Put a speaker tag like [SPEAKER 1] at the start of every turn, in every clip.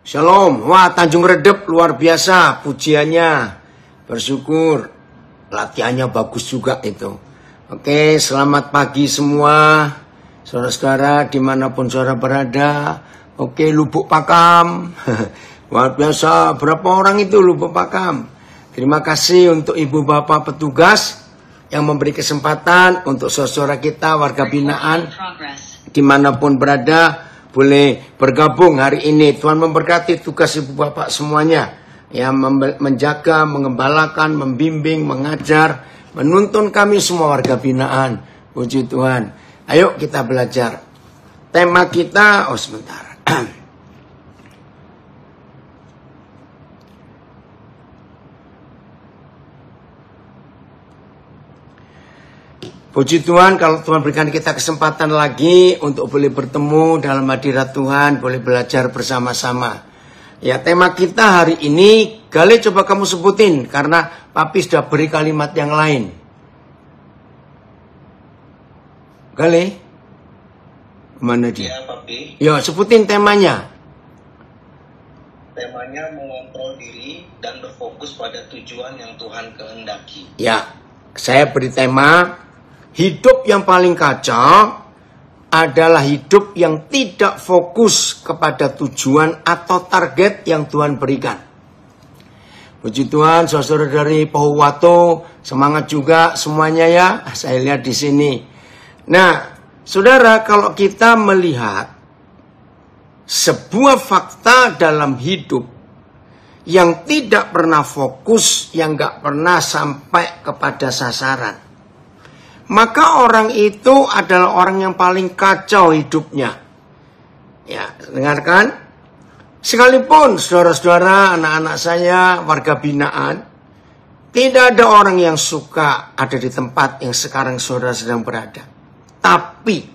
[SPEAKER 1] Shalom. Wah, Tanjung Redep luar biasa pujiannya. Bersyukur. Latihannya bagus juga itu. Oke, selamat pagi semua. Saudara-saudara dimanapun saudara berada. Oke, Lubuk Pakam. Luar biasa. Berapa orang itu Lubuk Pakam? Terima kasih untuk ibu bapak petugas yang memberi kesempatan untuk saudara kita warga binaan dimanapun berada boleh bergabung hari ini. Tuhan memberkati tugas ibu bapak semuanya yang menjaga, mengembalakan, membimbing, mengajar, menuntun kami semua warga binaan. Puji Tuhan. Ayo kita belajar. Tema kita, sebentar. Puji Tuhan kalau Tuhan berikan kita kesempatan lagi untuk boleh bertemu dalam hadirat Tuhan, boleh belajar bersama-sama. Ya, tema kita hari ini, Gale coba kamu sebutin karena Papi sudah beri kalimat yang lain. Gale? Mana dia?
[SPEAKER 2] Ya, Papi.
[SPEAKER 1] Ya, sebutin temanya.
[SPEAKER 2] Temanya mengontrol diri dan berfokus pada tujuan yang Tuhan kehendaki.
[SPEAKER 1] Ya, saya beri tema hidup yang paling kacau adalah hidup yang tidak fokus kepada tujuan atau target yang Tuhan berikan. Puji Tuhan, saudara dari Pohuwato, semangat juga semuanya ya. Saya lihat di sini. Nah, saudara, kalau kita melihat sebuah fakta dalam hidup yang tidak pernah fokus, yang gak pernah sampai kepada sasaran, maka orang itu adalah orang yang paling kacau hidupnya. Ya, dengarkan. Sekalipun saudara-saudara, anak-anak saya, warga binaan, tidak ada orang yang suka ada di tempat yang sekarang saudara sedang berada. Tapi,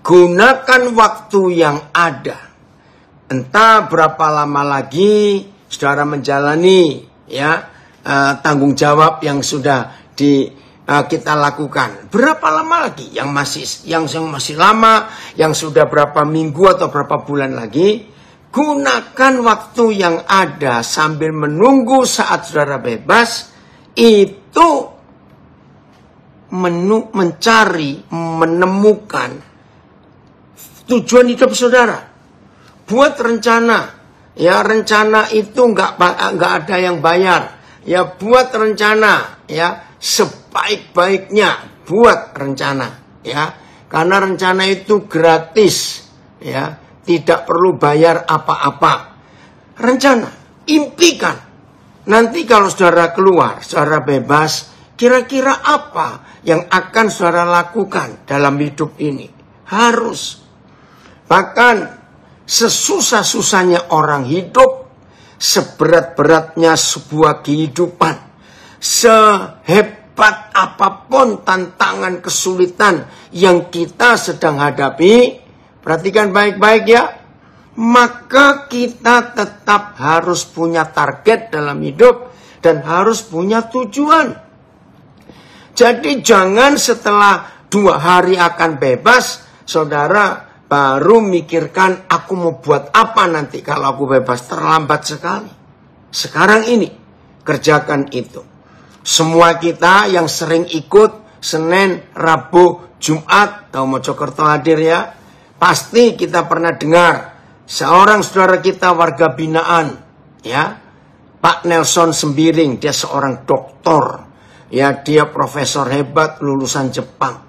[SPEAKER 1] gunakan waktu yang ada. Entah berapa lama lagi saudara menjalani tanggung jawab yang sudah kita lakukan. Berapa lama lagi yang masih lama, yang sudah berapa minggu atau berapa bulan lagi, gunakan waktu yang ada sambil menunggu saat saudara bebas itu menemukan tujuan hidup saudara. Buat rencana. Ya, rencana itu nggak ada yang bayar. Ya, buat rencana ya. Sebaik-baiknya buat rencana ya, karena rencana itu gratis ya, tidak perlu bayar apa-apa. Rencana, impikan nanti kalau saudara keluar, saudara bebas, kira-kira apa yang akan saudara lakukan dalam hidup ini. Harus, bahkan sesusah-susahnya orang hidup, seberat-beratnya sebuah kehidupan, sehebat apapun tantangan kesulitan yang kita sedang hadapi, perhatikan baik-baik ya, maka kita tetap harus punya target dalam hidup dan harus punya tujuan. Jadi jangan setelah 2 hari akan bebas, saudara baru mikirkan aku mau buat apa nanti kalau aku bebas. Terlambat sekali. Sekarang ini kerjakan itu. Semua kita yang sering ikut Senin, Rabu, Jumat, atau Mojokerto hadir ya, pasti kita pernah dengar seorang saudara kita warga binaan ya, Pak Nelson Sembiring. Dia seorang doktor ya, dia profesor hebat lulusan Jepang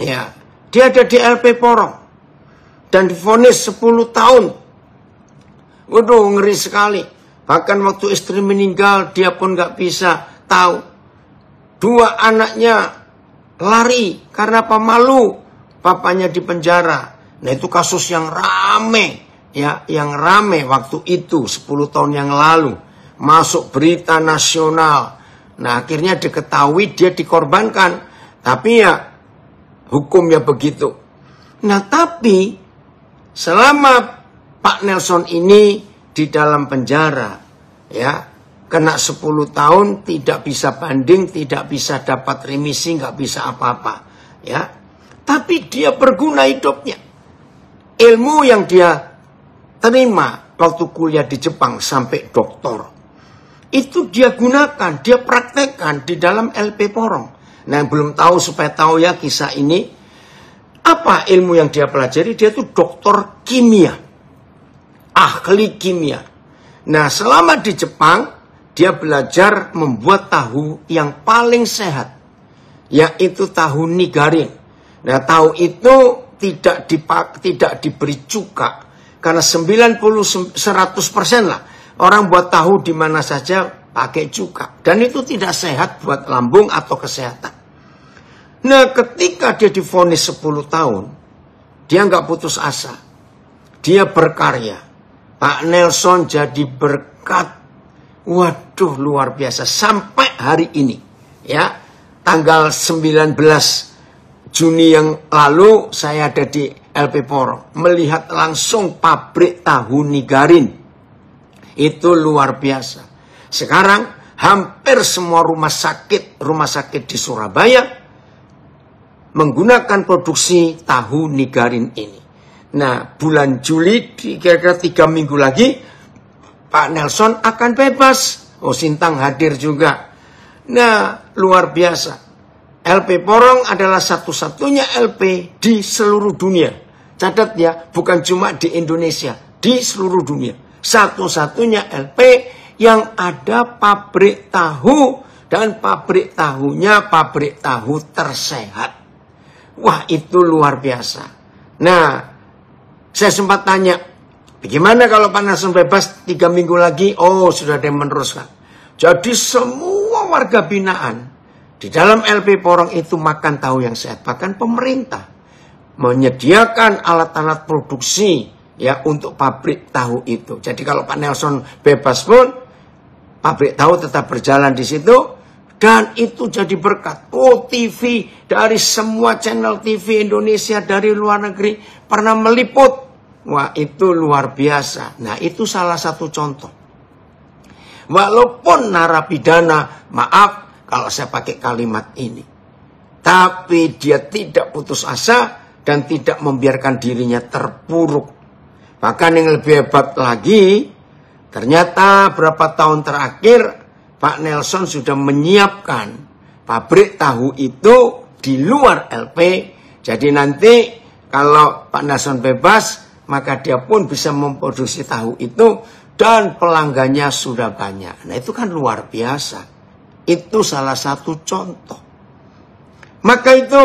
[SPEAKER 1] ya. Dia ada di LP Porong dan divonis 10 tahun. Waduh, ngeri sekali. Bahkan waktu istri meninggal dia pun gak bisa tahu. 2 anaknya lari karena pemalu papanya di penjara. Nah, itu kasus yang rame ya, yang rame waktu itu 10 tahun yang lalu, masuk berita nasional. Nah, akhirnya diketahui dia dikorbankan, tapi ya hukumnya begitu. Nah, tapi selama Pak Nelson ini di dalam penjara ya, kena 10 tahun, tidak bisa banding, tidak bisa dapat remisi, nggak bisa apa-apa ya. Tapi dia berguna hidupnya. Ilmu yang dia terima waktu kuliah di Jepang sampai doktor. Itu dia gunakan, dia praktekkan di dalam LP Porong. Nah, yang belum tahu supaya tahu ya kisah ini. Apa ilmu yang dia pelajari? Dia itu doktor kimia. Ahli kimia. Nah, selama di Jepang, dia belajar membuat tahu yang paling sehat. Yaitu tahu nigarin. Nah, tahu itu tidak diberi cuka. Karena 100% lah. Orang buat tahu di mana saja pakai cuka. Dan itu tidak sehat buat lambung atau kesehatan. Nah, ketika dia divonis 10 tahun, dia nggak putus asa. Dia berkarya. Pak Nelson jadi berkat. Waduh, luar biasa. Sampai hari ini. Ya, tanggal 19 Juni yang lalu, saya ada di LP Porong. Melihat langsung pabrik tahu nigarin. Itu luar biasa. Sekarang hampir semua rumah sakit di Surabaya menggunakan produksi tahu nigarin ini. Nah, bulan Juli, kira-kira 3 minggu lagi, Pak Nelson akan bebas. Oh, Sintang hadir juga. Nah, luar biasa. LP Porong adalah satu-satunya LP di seluruh dunia. Catat ya, bukan cuma di Indonesia, di seluruh dunia. Satu-satunya LP yang ada pabrik tahu, dan pabrik tahunya pabrik tahu tersehat. Wah, itu luar biasa. Nah, saya sempat tanya, bagaimana kalau Pak Nelson bebas 3 minggu lagi? Oh, sudah ada yang meneruskan. Jadi semua warga binaan di dalam LP Porong itu makan tahu yang sehat. Bahkan pemerintah menyediakan alat-alat produksi ya untuk pabrik tahu itu. Jadi kalau Pak Nelson bebas pun, pabrik tahu tetap berjalan di situ, dan itu jadi berkat. Oh, TV dari semua channel TV Indonesia dari luar negeri pernah meliput. Wah, itu luar biasa. Nah, itu salah satu contoh. Walaupun narapidana, maaf kalau saya pakai kalimat ini, tapi dia tidak putus asa dan tidak membiarkan dirinya terpuruk. Bahkan yang lebih hebat lagi, ternyata berapa tahun terakhir Pak Nelson sudah menyiapkan pabrik tahu itu di luar LP. Jadi nanti kalau Pak Nelson bebas, maka dia pun bisa memproduksi tahu itu dan pelanggannya sudah banyak. Nah, itu kan luar biasa. Itu salah satu contoh. Maka itu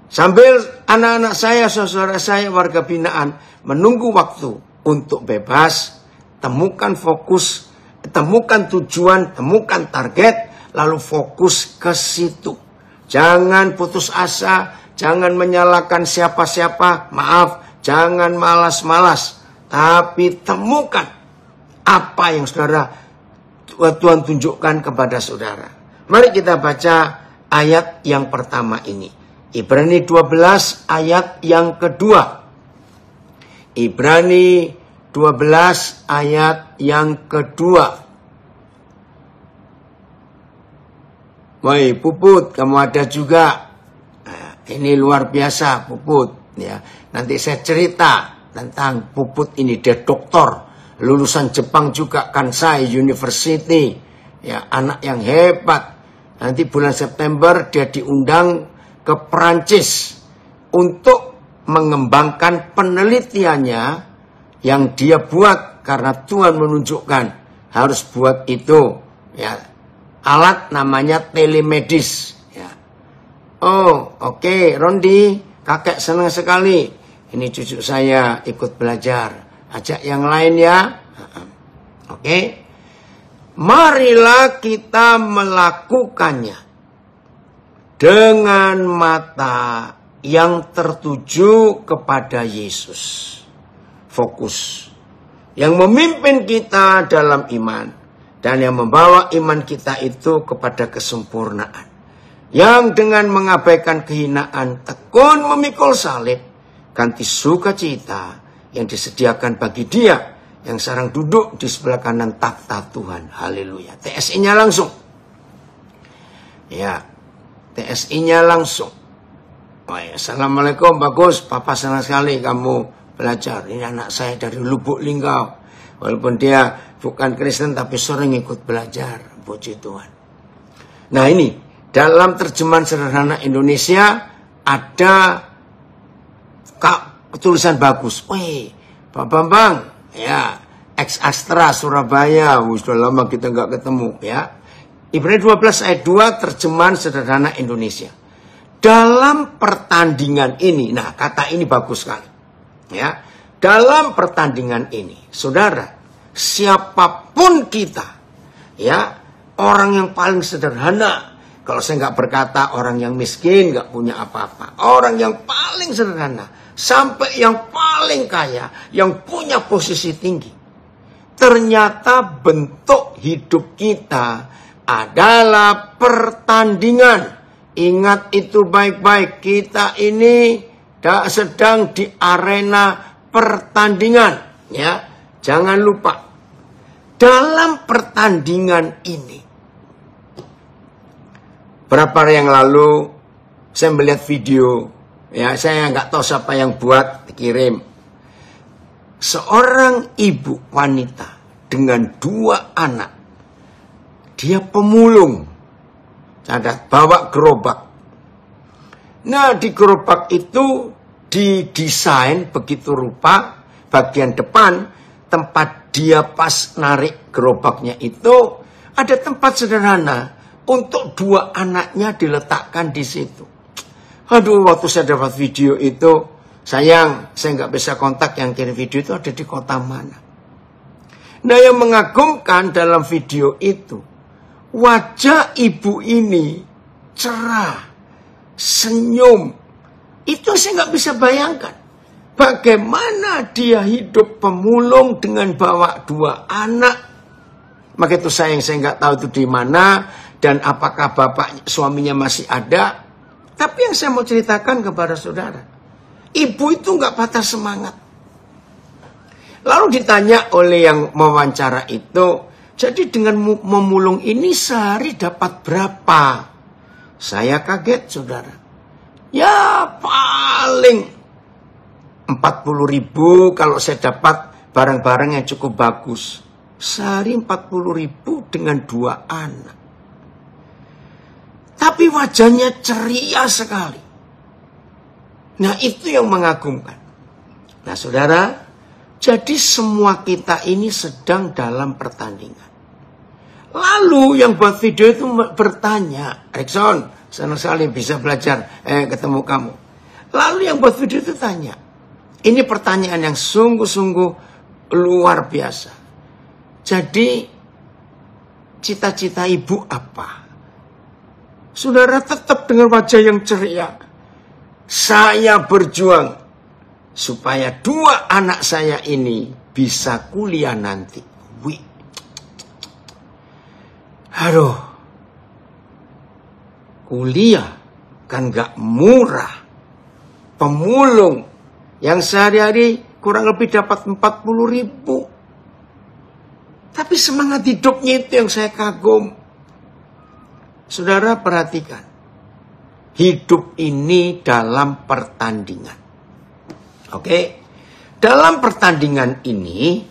[SPEAKER 1] sambil anak-anak saya, saudara saya, warga binaan menunggu waktu untuk bebas, temukan fokus, temukan tujuan, temukan target, lalu fokus ke situ. Jangan putus asa, jangan menyalahkan siapa-siapa, maaf, jangan malas-malas, tapi temukan apa yang Tuhan tunjukkan kepada saudara. Mari kita baca ayat yang pertama ini. Ibrani 12 ayat yang kedua. Ibrani 12 ayat yang kedua. Woi, Puput, kamu ada juga. Nah, ini luar biasa, Puput. Ya, nanti saya cerita tentang Puput ini. Dia doktor, lulusan Jepang juga, Kansai University. Ya, anak yang hebat. Nanti bulan September dia diundang ke Perancis untuk mengembangkan penelitiannya yang dia buat karena Tuhan menunjukkan harus buat itu ya, alat namanya telemedis ya. Oh, oke, Rondi, kakek senang sekali ini cucu saya ikut belajar, ajak yang lain ya. Oke, marilah kita melakukannya dengan mata yang tertuju kepada Yesus. Fokus. Yang memimpin kita dalam iman. Dan yang membawa iman kita itu kepada kesempurnaan. Yang dengan mengabaikan kehinaan, tekun memikul salib, ganti sukacita yang disediakan bagi dia yang sekarang duduk di sebelah kanan takhta Tuhan. Haleluya. TSI-nya langsung. Ya, TSI-nya langsung. Oh ya, Assalamualaikum, bagus. Papa senang sekali kamu belajar. Ini anak saya dari Lubuk Linggau. Walaupun dia bukan Kristen tapi sering ikut belajar. Puji Tuhan. Nah ini, dalam terjemahan sederhana Indonesia ada tulisan bagus. Wih, Pak Bambang, ya, ex Astra Surabaya. Sudah lama kita nggak ketemu, ya. Ibrani 12 ayat 2 terjemahan sederhana Indonesia. Dalam pertandingan ini, nah kata ini bagus sekali. Ya, dalam pertandingan ini, saudara, siapapun kita, ya, orang yang paling sederhana, kalau saya nggak berkata orang yang miskin, nggak punya apa-apa, orang yang paling sederhana, sampai yang paling kaya, yang punya posisi tinggi, ternyata bentuk hidup kita adalah pertandingan. Ingat itu baik-baik, kita ini sedang di arena pertandingan, ya. Jangan lupa, dalam pertandingan ini, berapa hari yang lalu saya melihat video, ya, saya nggak tahu siapa yang buat, kirim. Seorang ibu wanita dengan 2 anak, dia pemulung, cadat, bawa gerobak. Nah, di gerobak itu didesain begitu rupa, bagian depan tempat dia pas narik gerobaknya itu ada tempat sederhana untuk 2 anaknya diletakkan di situ. Aduh, waktu saya dapat video itu, sayang, saya nggak bisa kontak yang kirim video itu ada di kota mana. Nah, yang mengagumkan dalam video itu, wajah ibu ini cerah, senyum. Itu saya nggak bisa bayangkan. Bagaimana dia hidup pemulung dengan bawa 2 anak. Maka itu saya nggak tahu itu di mana dan apakah bapak suaminya masih ada. Tapi yang saya mau ceritakan kepada saudara, ibu itu nggak patah semangat. Lalu ditanya oleh yang mewawancara itu, jadi dengan memulung ini sehari dapat berapa? Saya kaget, saudara. Ya paling 40.000 kalau saya dapat barang-barang yang cukup bagus. Sehari 40.000 dengan 2 anak. Tapi wajahnya ceria sekali. Nah, itu yang mengagumkan. Nah, saudara, jadi semua kita ini sedang dalam pertandingan. Lalu yang buat video itu bertanya, Erikson, senang sekali bisa belajar, ketemu kamu. Lalu yang buat video itu tanya, ini pertanyaan yang sungguh-sungguh luar biasa. Jadi, cita-cita ibu apa? Saudara tetap dengan wajah yang ceria. Saya berjuang supaya 2 anak saya ini bisa kuliah nanti. Wih. Aduh. Kuliah kan gak murah. Pemulung yang sehari-hari kurang lebih dapat 40.000. Tapi semangat hidupnya itu yang saya kagum. Saudara perhatikan. Hidup ini dalam pertandingan. Oke? Dalam pertandingan ini,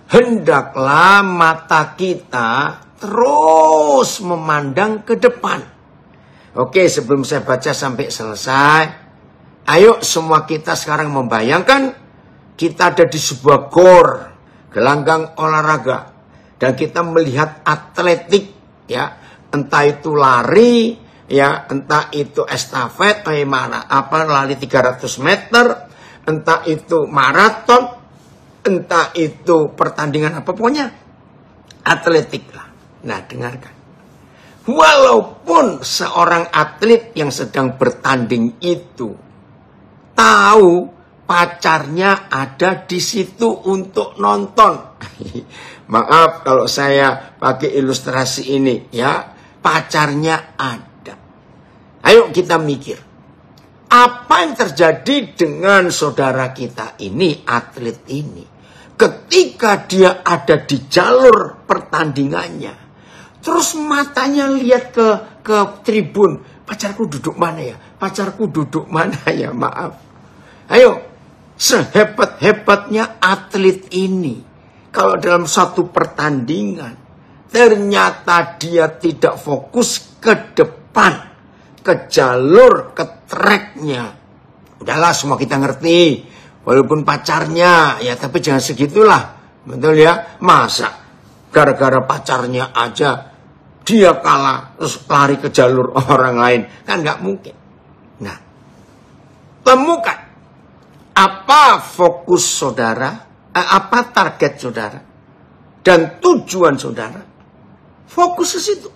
[SPEAKER 1] hendaklah mata kita terus memandang ke depan. Oke, sebelum saya baca sampai selesai, ayo semua kita sekarang membayangkan kita ada di sebuah gor, gelanggang olahraga, dan kita melihat atletik, ya, entah itu lari, ya, entah itu estafet, lari 300 meter, entah itu maraton, entah itu pertandingan apa, pokoknya atletik lah. Nah, dengarkan. Walaupun seorang atlet yang sedang bertanding itu tahu pacarnya ada di situ untuk nonton. Maaf kalau saya pakai ilustrasi ini, ya, pacarnya ada. Ayo kita mikir. Apa yang terjadi dengan saudara kita ini, atlet ini, ketika dia ada di jalur pertandingannya? Terus matanya lihat ke tribun. Pacarku duduk mana ya? Pacarku duduk mana ya? Maaf. Ayo, sehebat-hebatnya atlet ini, kalau dalam satu pertandingan ternyata dia tidak fokus ke depan, ke jalur, ke tracknya. Udahlah, semua kita ngerti. Walaupun pacarnya, ya tapi jangan segitulah. Betul ya? Masa gara-gara pacarnya aja dia kalah, terus lari ke jalur orang lain. Kan nggak mungkin. Nah, temukan apa fokus saudara, apa target saudara, dan tujuan saudara. Fokus ke situ.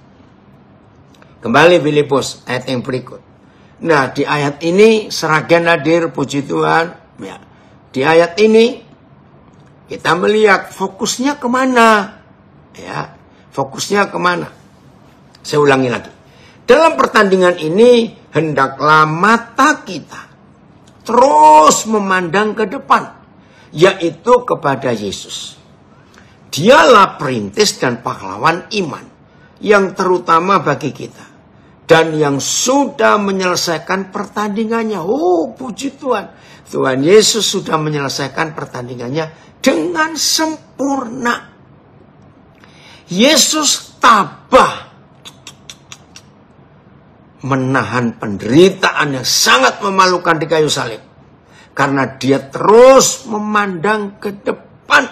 [SPEAKER 1] Kembali Filipus, ayat yang berikut. Nah, di ayat ini Seragen hadir, puji Tuhan. Ya. Di ayat ini kita melihat fokusnya kemana. Ya, fokusnya kemana. Saya ulangi lagi. Dalam pertandingan ini, hendaklah mata kita terus memandang ke depan, yaitu kepada Yesus. Dialah perintis dan pahlawan iman yang terutama bagi kita, dan yang sudah menyelesaikan pertandingannya. Oh, puji Tuhan. Tuhan Yesus sudah menyelesaikan pertandingannya dengan sempurna. Yesus tabah menahan penderitaan yang sangat memalukan di kayu salib, karena dia terus memandang ke depan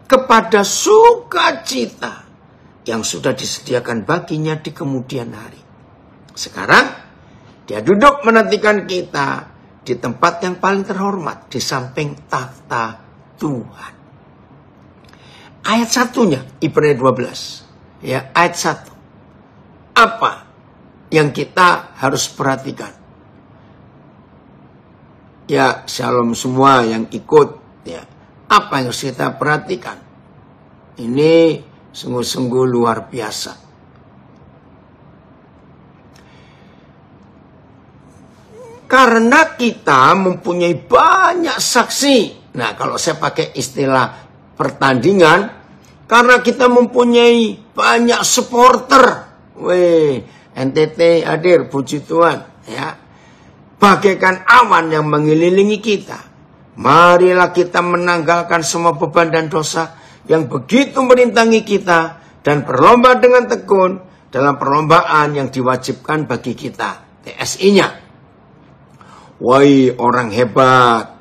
[SPEAKER 1] kepada sukacita yang sudah disediakan baginya di kemudian hari. Sekarang dia duduk menantikan kita di tempat yang paling terhormat, di samping takhta Tuhan. Ayat satunya, Ibrani 12. Ya, ayat 1. Apa yang kita harus perhatikan? Ya, shalom semua yang ikut. Ya, apa yang harus kita perhatikan? Ini sungguh-sungguh luar biasa. Karena kita mempunyai banyak saksi. Nah, kalau saya pakai istilah pertandingan, karena kita mempunyai banyak supporter. Weh, NTT hadir, puji Tuhan. Ya, bagaikan awan yang mengelilingi kita. Marilah kita menanggalkan semua beban dan dosa yang begitu merintangi kita, dan berlomba dengan tekun dalam perlombaan yang diwajibkan bagi kita. TSI-nya. Woi, orang hebat.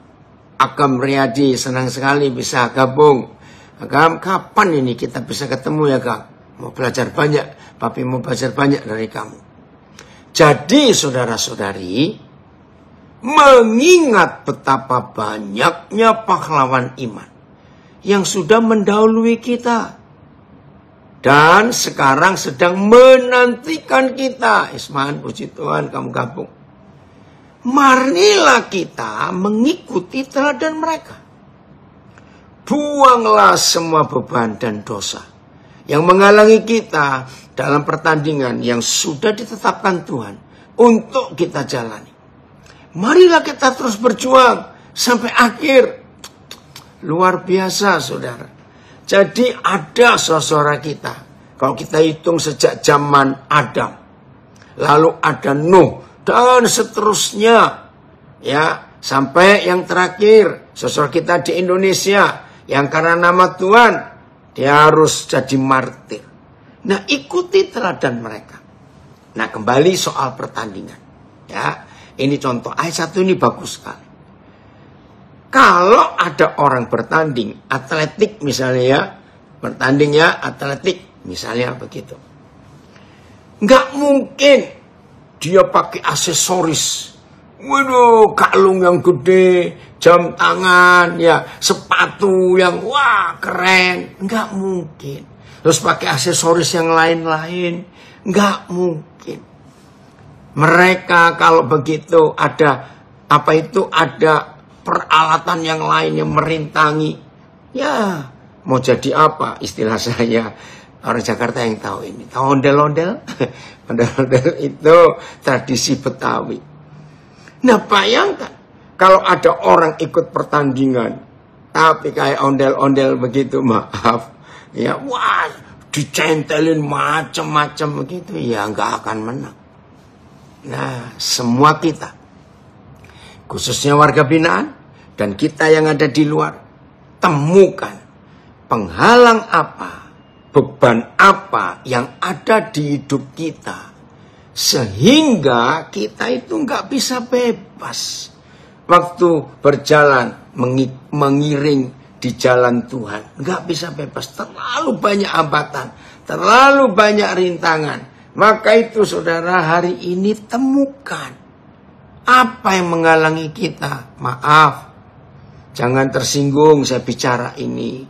[SPEAKER 1] Agam Riyadi, senang sekali bisa gabung. Agam, kapan ini kita bisa ketemu ya, Kak? Mau belajar banyak. Papi mau belajar banyak dari kamu. Jadi, saudara-saudari, mengingat betapa banyaknya pahlawan iman yang sudah mendahului kita, dan sekarang sedang menantikan kita. Isman, puji Tuhan kamu gabung. Marilah kita mengikuti teladan mereka. Buanglah semua beban dan dosa yang menghalangi kita dalam pertandingan yang sudah ditetapkan Tuhan untuk kita jalani. Marilah kita terus berjuang sampai akhir. Luar biasa, saudara. Jadi ada saudara kita. Kalau kita hitung sejak zaman Adam, lalu ada Nuh, dan seterusnya. Ya, sampai yang terakhir, saudara kita di Indonesia, yang karena nama Tuhan, dia harus jadi martir. Nah, ikuti teladan mereka. Nah, kembali soal pertandingan. Ya, ini contoh. Ayat 1 ini bagus sekali. Kalau ada orang bertanding, atletik misalnya ya, bertanding ya, atletik misalnya begitu. Nggak mungkin dia pakai aksesoris. Waduh, kalung yang gede, jam tangan, ya, sepatu yang wah keren. Nggak mungkin. Terus pakai aksesoris yang lain-lain. Nggak mungkin. Mereka kalau begitu ada, ada peralatan yang lain yang merintangi. Ya, mau jadi apa istilah saya. Orang Jakarta yang tahu ini. Tahu ondel-ondel? Ondel-ondel itu tradisi Betawi. Nah, bayangkan kalau ada orang ikut pertandingan, tapi kayak ondel-ondel begitu, maaf. Ya, wah, dicentelin macam-macam begitu. Ya, nggak akan menang. Nah, semua kita, khususnya warga binaan, dan kita yang ada di luar, temukan penghalang apa, beban apa yang ada di hidup kita, sehingga kita itu nggak bisa bebas waktu berjalan mengiring di jalan Tuhan. Nggak bisa bebas, terlalu banyak hambatan, terlalu banyak rintangan. Maka itu saudara, hari ini temukan apa yang menghalangi kita. Maaf, jangan tersinggung saya bicara ini.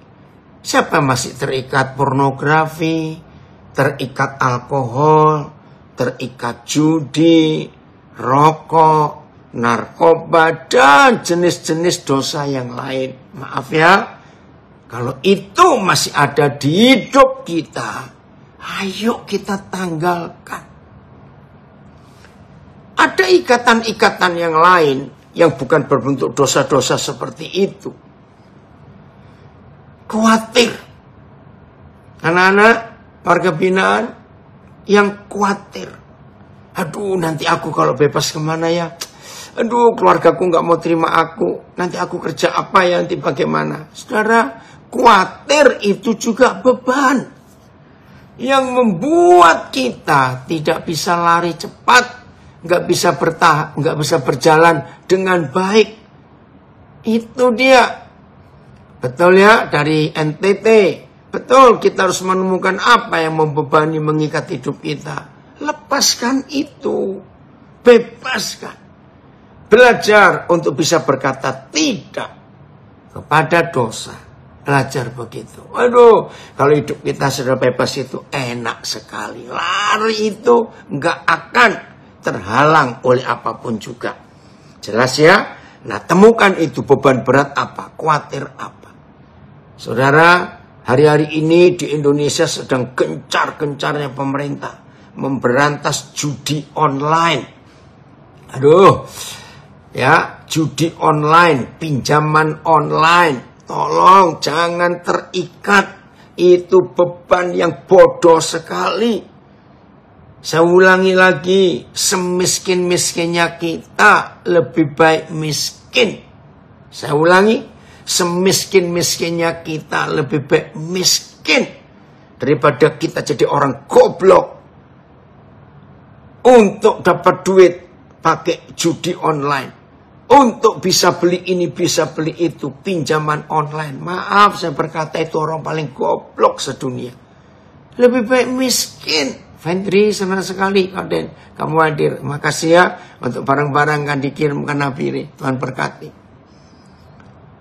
[SPEAKER 1] Siapa masih terikat pornografi, terikat alkohol, terikat judi, rokok, narkoba, dan jenis-jenis dosa yang lain. Maaf ya, kalau itu masih ada di hidup kita, ayo kita tanggalkan. Ada ikatan-ikatan yang lain yang bukan berbentuk dosa-dosa seperti itu. Khawatir. Anak-anak warga binaan yang khawatir. Aduh, nanti aku kalau bebas kemana ya? Aduh, keluargaku nggak mau terima aku. Nanti aku kerja apa ya? Nanti bagaimana? Saudara, khawatir itu juga beban yang membuat kita tidak bisa lari cepat, nggak bisa berjalan dengan baik. Itu dia. Betul ya, dari NTT. Betul, kita harus menemukan apa yang membebani, mengikat hidup kita. Lepaskan itu. Bebaskan. Belajar untuk bisa berkata tidak kepada dosa. Belajar begitu. Waduh, kalau hidup kita sudah bebas itu enak sekali. Lari itu nggak akan terhalang oleh apapun juga. Jelas ya? Nah, temukan itu, beban berat apa, khawatir apa. Saudara, hari-hari ini di Indonesia sedang gencar-gencarnya pemerintah memberantas judi online. Aduh, ya, judi online, pinjaman online. Tolong jangan terikat. Itu beban yang bodoh sekali. Saya ulangi lagi, semiskin-miskinnya kita lebih baik miskin. Saya ulangi, semiskin-miskinnya kita lebih baik miskin daripada kita jadi orang goblok untuk dapat duit pakai judi online, untuk bisa beli ini, bisa beli itu, pinjaman online. Maaf, saya berkata itu orang paling goblok sedunia. Lebih baik miskin. Fendri, senang sekali Kaden, kamu hadir. Makasih ya untuk barang-barang yang dikirimkan Nabiri. Tuhan berkati.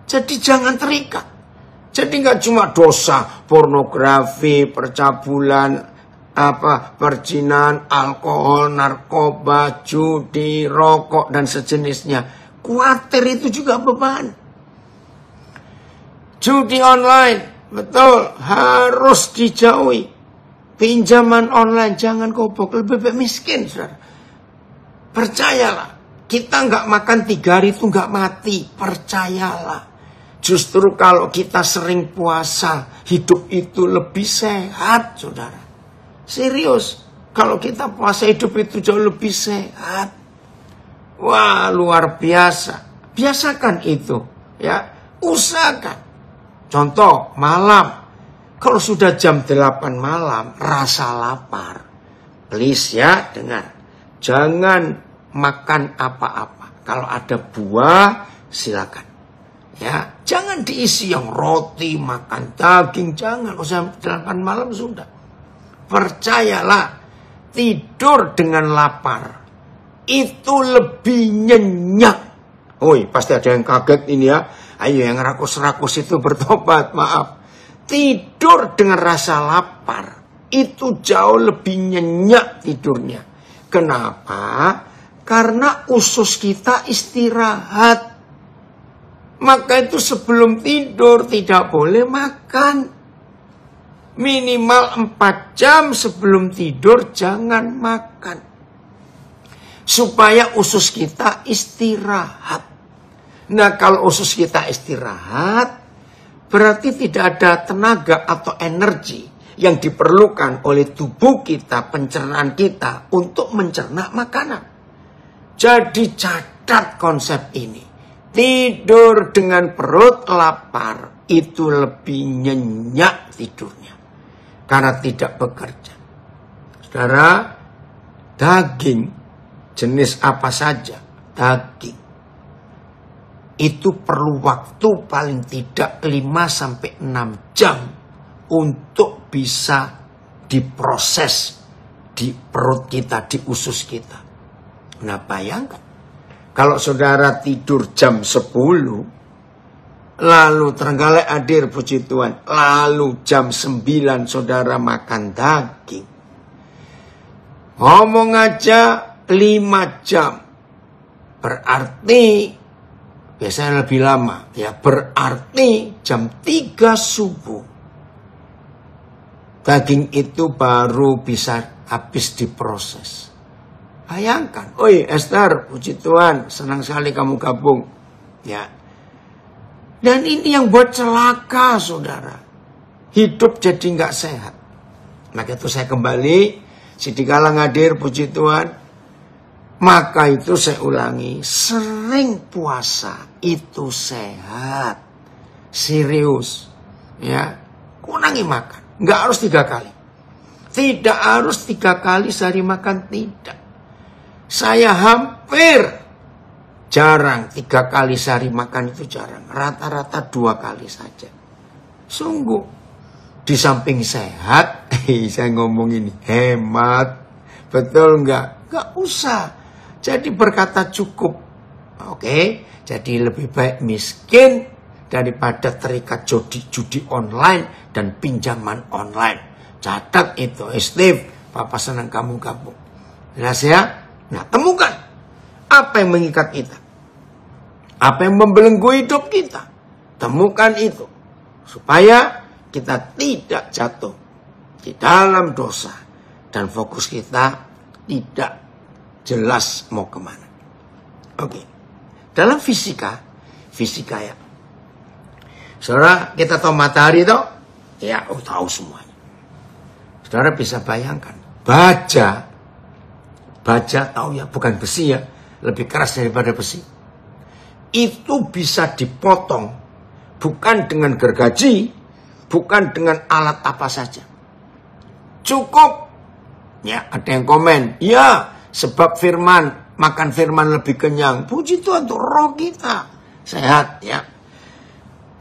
[SPEAKER 1] Jadi jangan terikat. Jadi nggak cuma dosa pornografi, percabulan, perjinan, alkohol, narkoba, judi, rokok dan sejenisnya. Khawatir itu juga beban. Judi online, betul, harus dijauhi. Pinjaman online jangan goblok, lebih baik miskin, saudara. Percayalah, kita nggak makan 3 hari itu nggak mati. Percayalah. Justru kalau kita sering puasa, hidup itu lebih sehat, saudara. Serius, kalau kita puasa hidup itu jauh lebih sehat. Wah, luar biasa. Biasakan itu, ya. Usahakan. Contoh, malam. Kalau sudah jam 8 malam, rasa lapar. Please ya, dengar. Jangan makan apa-apa. Kalau ada buah, silakan. Ya, jangan diisi yang roti, makan daging, jangan. Usah 8 malam sudah. Percayalah, tidur dengan lapar itu lebih nyenyak. Oi, pasti ada yang kaget ini ya. Ayo yang rakus-rakus itu bertobat, maaf. Tidur dengan rasa lapar itu jauh lebih nyenyak tidurnya. Kenapa? Karena usus kita istirahat. Maka itu sebelum tidur tidak boleh makan. Minimal 4 jam sebelum tidur jangan makan. Supaya usus kita istirahat. Nah, kalau usus kita istirahat, berarti tidak ada tenaga atau energi yang diperlukan oleh tubuh kita, pencernaan kita untuk mencerna makanan. Jadi catat konsep ini. Tidur dengan perut lapar itu lebih nyenyak tidurnya. Karena tidak bekerja. Saudara, daging, jenis apa saja, daging. Itu perlu waktu paling tidak 5-6 jam untuk bisa diproses di perut kita, di usus kita. Nah bayangkan, kalau saudara tidur jam 10, lalu terenggalek hadir puji Tuhan, lalu jam 9 saudara makan daging. Ngomong aja 5 jam. Berarti biasanya lebih lama, ya berarti jam 3 subuh daging itu baru bisa habis diproses. Bayangkan, oi Esther, puji Tuhan, senang sekali kamu gabung, ya. Dan ini yang buat celaka, saudara. Hidup jadi nggak sehat. Maka itu saya kembali, Sidikala hadir, puji Tuhan. Maka itu saya ulangi, sering puasa itu sehat, serius, ya. Kurangi makan, nggak harus 3 kali, tidak harus 3 kali sehari makan, tidak. Saya hampir jarang 3 kali sehari makan, itu jarang, rata-rata 2 kali saja. Sungguh, di samping sehat, saya ngomong ini hemat, betul nggak? Nggak usah. Jadi berkata cukup. Oke, jadi lebih baik miskin daripada terikat judi online dan pinjaman online. Catat itu, Steve, Papa senang kamu gabung. Jelas ya? Nah, temukan apa yang mengikat kita. Apa yang membelenggu hidup kita. Temukan itu. Supaya kita tidak jatuh di dalam dosa. Dan fokus kita tidak jelas mau kemana. Oke. Dalam fisika ya. Saudara, kita tahu matahari toh? Ya, tahu semuanya. Saudara bisa bayangkan. Baja tahu ya, bukan besi ya. Lebih keras daripada besi. Itu bisa dipotong. Bukan dengan gergaji. Bukan dengan alat apa saja. Cukup. Ya, ada yang komen. Ya, sebab firman, makan firman lebih kenyang. Puji Tuhan untuk roh kita sehat ya.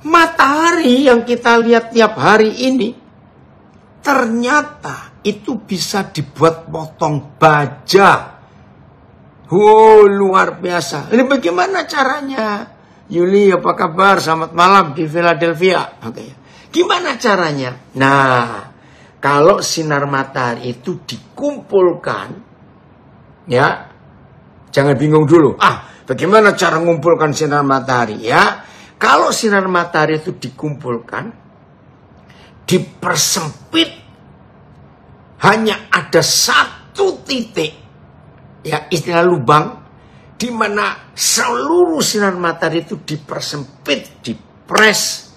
[SPEAKER 1] Matahari yang kita lihat tiap hari ini, ternyata itu bisa dibuat potong baja. Luar biasa. Ini bagaimana caranya? Yuli, apa kabar? Selamat malam di Philadelphia. Oke. Gimana caranya? Nah, kalau sinar matahari itu dikumpulkan, ya, jangan bingung dulu. Bagaimana cara mengumpulkan sinar matahari? Ya, kalau sinar matahari itu dikumpulkan, dipersempit, hanya ada 1 titik, ya, istilah lubang, di mana seluruh sinar matahari itu dipersempit, dipres,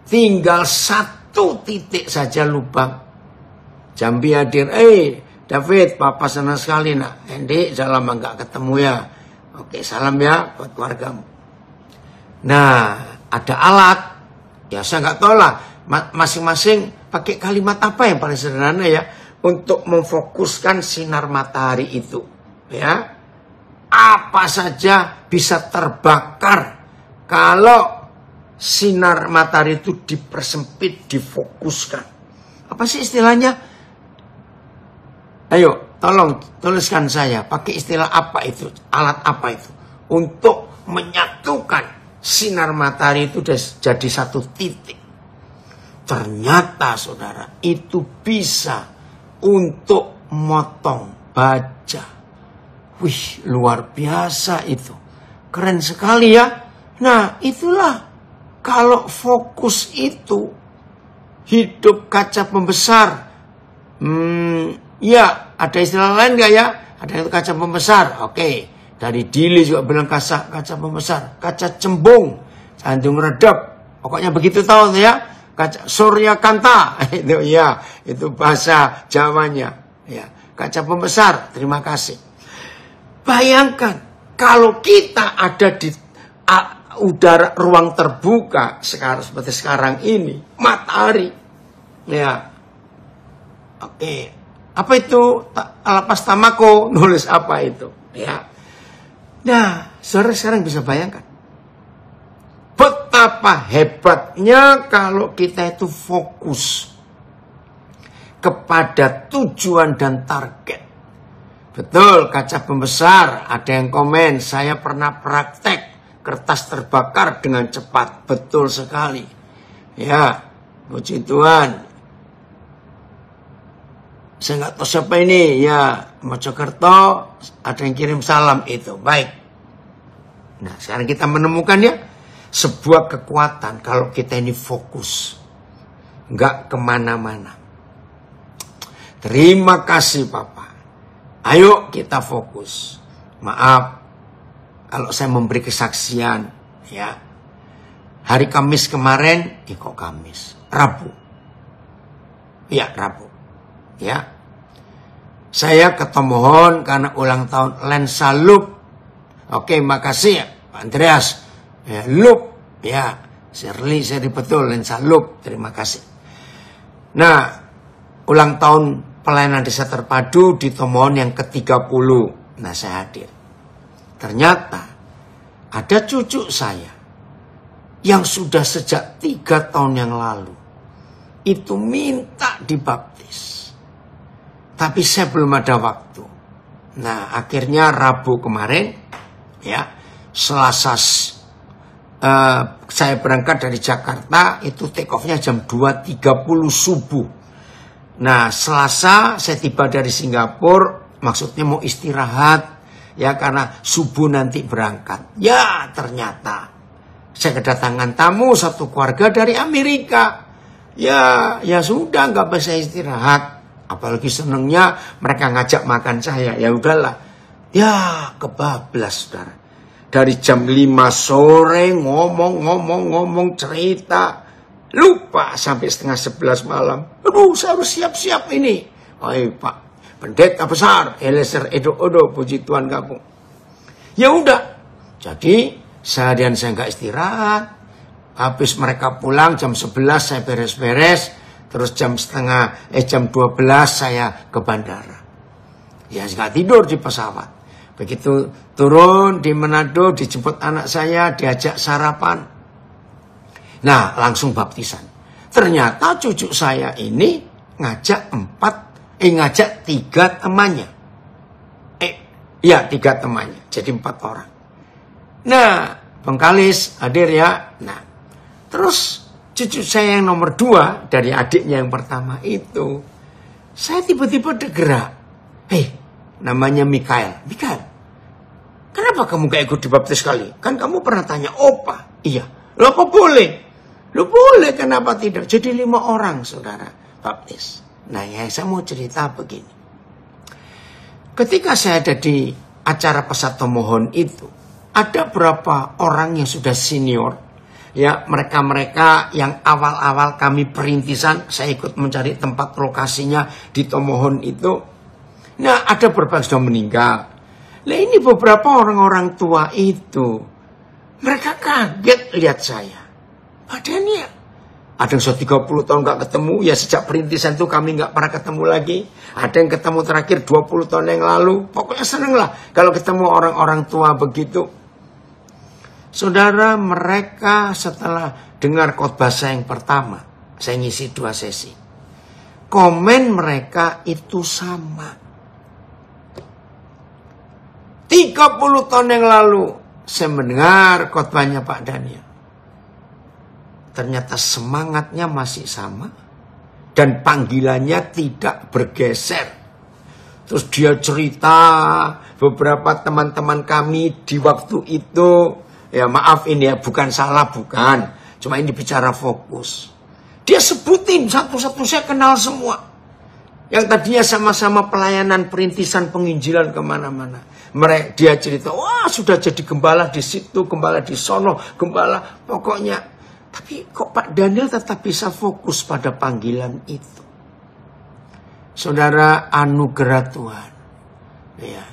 [SPEAKER 1] tinggal 1 titik saja lubang. Jambi hadir, David, Papa senang sekali nak. Hendy, sudah lama nggak ketemu ya. Oke, salam ya buat keluargamu. Nah, ada alat. Ya, saya nggak tahu lah. Masing-masing pakai kalimat apa yang paling sederhana ya. Untuk memfokuskan sinar matahari itu. Ya. Apa saja bisa terbakar. Kalau sinar matahari itu dipersempit, difokuskan. Apa sih istilahnya? Ayo, tolong tuliskan saya, pakai istilah apa itu, alat apa itu, untuk menyatukan sinar matahari itu jadi 1 titik. Ternyata saudara, itu bisa untuk motong baja. Wih, luar biasa itu. Keren sekali ya. Nah, itulah kalau fokus itu hidup kaca pembesar. Ya, ada istilah lain gak ya? Ada yang kaca pembesar. Oke. Dari Dili juga bilang kaca pembesar. Kaca cembung. Jantung redap. Pokoknya begitu tahu ya. Kaca Surya Kanta. Itu ya. Itu bahasa Jawanya. Ya. Kaca pembesar. Terima kasih. Bayangkan. Kalau kita ada di udara ruang terbuka sekarang seperti sekarang ini, matahari. Ya. Oke. Apa itu Lapas Tamako? Nulis apa itu? Ya. Nah, saudara sekarang bisa bayangkan betapa hebatnya kalau kita itu fokus kepada tujuan dan target. Betul, kaca pembesar, ada yang komen, saya pernah praktek kertas terbakar dengan cepat. Betul sekali. Ya, puji Tuhan. Saya nggak tahu siapa ini. Ya, Mojokerto, ada yang kirim salam itu. Baik. Nah, sekarang kita menemukan ya, sebuah kekuatan kalau kita ini fokus. Nggak kemana-mana. Terima kasih Papa. Ayo kita fokus. Maaf kalau saya memberi kesaksian, ya. Hari Kamis kemarin, kok Kamis? Rabu. Ya, Rabu. Ya. Saya ketemuhon karena ulang tahun lensa loop. Oke, makasih ya Pak Andreas. Ya, loop. Ya, Shirley betul lensa loop. Terima kasih. Nah, ulang tahun pelayanan desa terpadu di Tomohon yang ke-30. Nah, saya hadir. Ternyata ada cucu saya yang sudah sejak 3 tahun yang lalu itu minta dibaptis. Tapi saya belum ada waktu. Nah, akhirnya Rabu kemarin, ya, Selasa saya berangkat dari Jakarta, itu take off-nya jam 2.30 subuh. Nah, Selasa saya tiba dari Singapura, maksudnya mau istirahat, ya karena subuh nanti berangkat. Ya, ternyata saya kedatangan tamu satu keluarga dari Amerika. Ya sudah nggak bisa istirahat. Apalagi senengnya mereka ngajak makan saya. Ya udahlah. Ya, kebablas saudara. Dari jam 5 sore ngomong cerita. Lupa sampai setengah 11 malam. Aduh, saya harus siap-siap ini. Oh Pak, pendeta besar, Eliezer Edo Odo, puji Tuhan kamu. Ya udah. Jadi, seharian saya nggak istirahat. Habis mereka pulang jam 11 saya beres-beres. Terus jam 12 saya ke bandara. Ya, nggak tidur di pesawat. Begitu turun di Manado, dijemput anak saya, diajak sarapan. Nah, langsung baptisan. Ternyata cucu saya ini ngajak 3 temannya. 3 temannya. Jadi 4 orang. Nah, Bengkalis hadir ya. Nah, terus cucu saya yang nomor 2 dari adiknya yang pertama itu, saya tiba-tiba tergerak. Namanya Mikael. Mikael, kenapa kamu gak ikut dibaptis sekali? Kan kamu pernah tanya Opa. Iya. Loh, kok boleh? Loh boleh, kenapa tidak? Jadi 5 orang saudara baptis. Nah, ya saya mau cerita begini. Ketika saya ada di acara Pesat Tomohon itu, ada berapa orang yang sudah senior. Ya, mereka-mereka yang awal-awal kami perintisan, saya ikut mencari tempat lokasinya di Tomohon itu. Nah, ada beberapa yang sudah meninggal. Nah, ini beberapa orang-orang tua itu, mereka kaget lihat saya. Padahal ya, ada yang sudah 30 tahun gak ketemu, ya sejak perintisan itu kami gak pernah ketemu lagi. Ada yang ketemu terakhir 20 tahun yang lalu. Pokoknya seneng lah kalau ketemu orang-orang tua begitu. Saudara, mereka setelah dengar khotbah saya yang pertama, saya ngisi 2 sesi. Komen mereka itu sama. 30 tahun yang lalu saya mendengar khotbahnya Pak Daniel. Ternyata semangatnya masih sama dan panggilannya tidak bergeser. Terus dia cerita beberapa teman-teman kami di waktu itu, ya maaf ini ya, bukan salah, bukan. Cuma ini bicara fokus. Dia sebutin satu-satu, saya kenal semua. Yang tadinya sama-sama pelayanan perintisan penginjilan kemana-mana. Dia cerita, wah sudah jadi gembala di situ, gembala di sono, gembala pokoknya. Tapi kok Pak Daniel tetap bisa fokus pada panggilan itu. Saudara, anugerah Tuhan. Ya.